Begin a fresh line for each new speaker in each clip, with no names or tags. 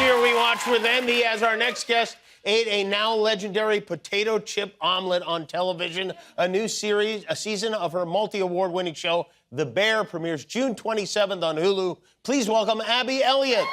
year, we watched with Envy as our next guest ate a now legendary potato chip omelet on television. A new series, a season of her multi-award winning show, The Bear, premieres June 27th on Hulu. Please welcome Abby Elliott.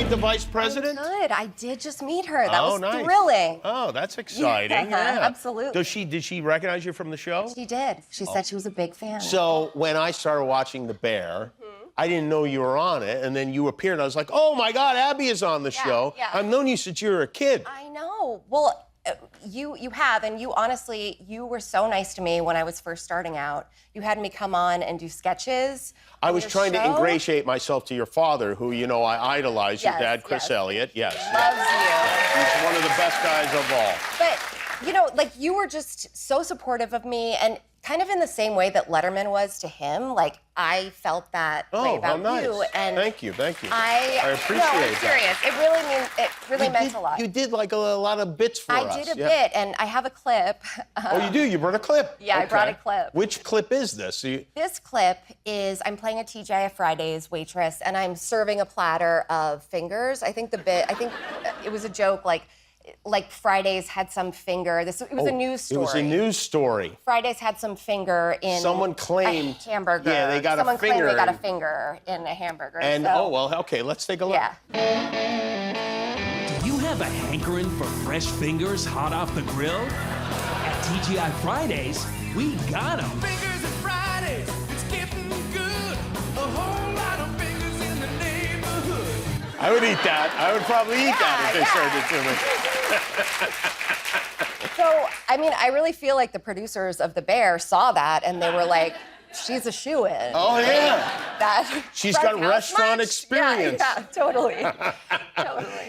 The vice president?
I'm good. I did just meet her. That was
nice.
Thrilling.
Oh, that's exciting. Yeah,
absolutely.
Did she recognize you from the show?
She did. She said she was a big fan.
So when I started watching The Bear, I didn't know you were on it, and then you appeared, and I was like, oh my God, Abby is on the show.
Yeah.
I've known you since you were a kid.
I know. Well, you have, and you honestly, you were so nice to me when I was first starting out. You had me come on and do sketches.
I was trying to ingratiate myself to your father, who, you know, I idolize, your dad, Chris Elliott. Yes.
Loves you.
Yeah, he's one of the best guys of all.
But, you know, like, you were just so supportive of me, and kind of in the same way that Letterman was to him. Like, I felt that way about you. And
thank you.
I
appreciate
that.
I'm
serious. It really meant a lot.
You did like a lot of bits for us.
I did a bit, and I have a clip.
Oh, you do? You brought a clip?
Yeah, okay. I brought a clip.
Which clip is this?
This clip is, I'm playing a TGI FRIDAYS waitress, and I'm serving a platter of fingers. I think it was a joke, like Fridays had some finger. It was a news story.
It was a news story.
Fridays had some finger in
someone claimed
a hamburger.
Yeah, they got
someone
a finger.
Someone claimed they got a finger in a hamburger.
And,
so,
oh, well, okay, let's take a look.
Yeah.
Do you have a hankering for fresh fingers hot off the grill? At TGI Fridays, we got 'em.
Fingers at Fridays, it's getting good. A whole lot of fingers in the neighborhood.
I would eat that. I would probably eat that if they served it to me.
So, I mean, I really feel like the producers of The Bear saw that, and they were like, she's a shoo-in.
Oh, yeah. She's got restaurant experience.
Yeah, totally.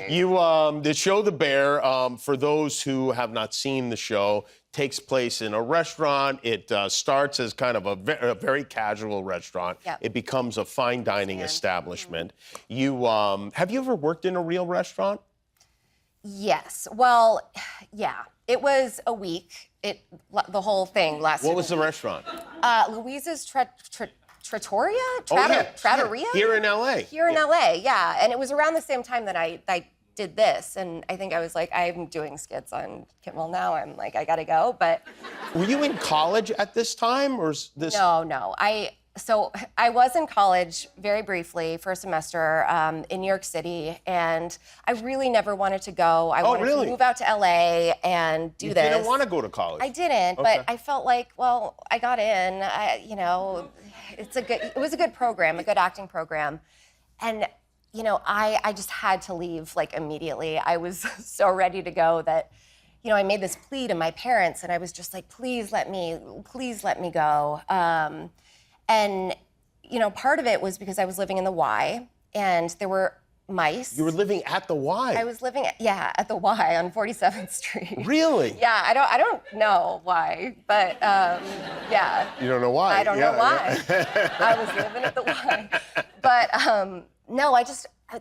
You, the show The Bear, for those who have not seen the show, takes place in a restaurant. It starts as kind of a very casual restaurant.
Yep.
It becomes a fine dining establishment. You, have you ever worked in a real restaurant?
Yes. Well, yeah. It was a week. The whole thing lasted.
What was the restaurant?
Louise's Trattoria?
Trattoria? Here in L.A.
Here in L.A., yeah. And it was around the same time that I did this, and I think I was like, I'm doing skits on Kimmel now. I'm like, I gotta go, but...
Were you in college at this time, or is this...
No. So I was in college very briefly for a semester in New York City, and I really never wanted to go. I wanted to move out to LA and do this.
You didn't want to go to college?
I didn't, but I felt like, well, I got in. It was a good program, a good acting program, and I just had to leave like immediately. I was so ready to go that, I made this plea to my parents, and I was just like, please let me go. And, part of it was because I was living in the Y, and there were mice.
You were living at the Y?
I was living, at the Y on 47th Street.
Really?
Yeah, I don't know why, but, yeah.
You don't know why?
I don't know why. I was living at the Y. But, no,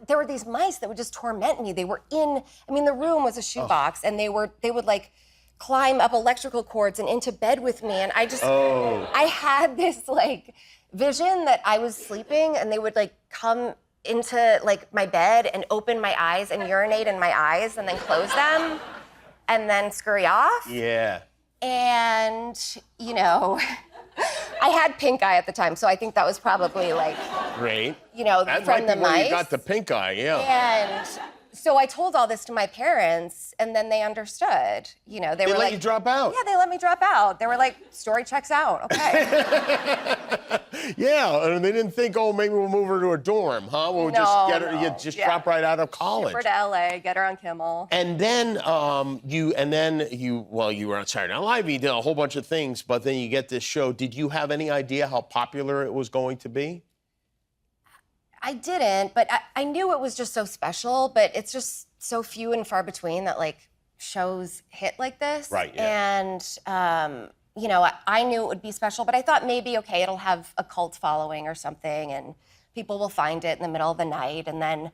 there were these mice that would just torment me. They were the room was a shoebox, and they would like, climb up electrical cords and into bed with me, and I had this like vision that I was sleeping, and they would like come into like my bed and open my eyes and urinate in my eyes and then close them and then scurry off.
Yeah.
And I had pink eye at the time, so I think that was probably like
great.
That from the mice.
You got the pink eye, yeah.
And so I told all this to my parents, and then they understood. They were like,
let you drop out.
Yeah, they let me drop out. They were like, story checks out. Okay.
Yeah, and they didn't think, oh, maybe we'll move her to a dorm, huh? We'll just get her. You just drop right out of college.
Ship her to LA, get her on Kimmel.
And then you were on Saturday Night Live. You did a whole bunch of things, but then you get this show. Did you have any idea how popular it was going to be?
I didn't, but I knew it was just so special, but it's just so few and far between that, like, shows hit like this.
Right, yeah.
And, I knew it would be special, but I thought maybe, okay, it'll have a cult following or something, and people will find it in the middle of the night, and then,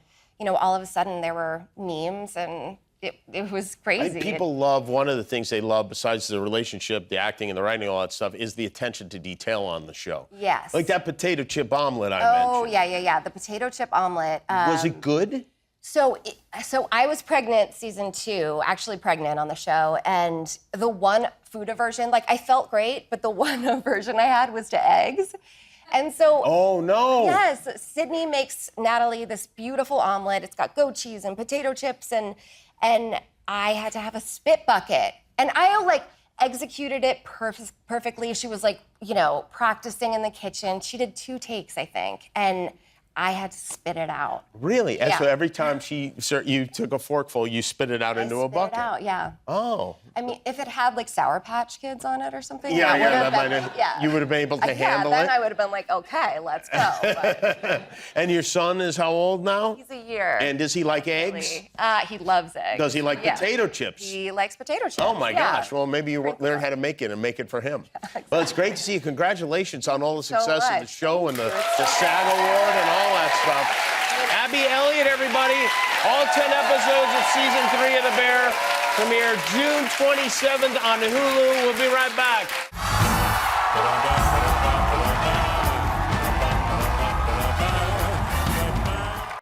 all of a sudden there were memes and it was crazy.
People love, one of the things they love besides the relationship, the acting and the writing, all that stuff, is the attention to detail on the show.
Yes.
Like that potato chip omelet I mentioned.
Oh, yeah. The potato chip omelet.
Was it good?
So I was pregnant season 2, actually pregnant on the show, and the one food aversion, like I felt great, but the one aversion I had was to eggs. And so,
oh no.
Yes, Sydney makes Natalie this beautiful omelet. It's got goat cheese and potato chips, and I had to have a spit bucket. And I executed it perfectly. She was practicing in the kitchen. She did 2 takes, I think, and I had to spit it out.
Really? And
Yeah.
so every time you took a forkful, you spit it out into a bucket?
Spit it out, yeah.
Oh.
I mean, if it had Sour Patch Kids on it or something,
Yeah,
that
that might have, you would have been able to handle
then
it?
I would have been like, okay, let's go. But
And your son is how old now?
he's a year.
And does he like eggs?
He loves eggs.
Does he like
Yeah.
potato chips?
He likes potato chips.
Oh my
yeah.
gosh! Well, maybe you learn how to make it and make it for him. Well, it's great to see you. Congratulations on all the success of the
much.
show and the
Thank you.
SAG Award and all that stuff. Abby Elliott, everybody. All 10 episodes of season 3 of The Bear premiere June 27th on Hulu. We'll be right back.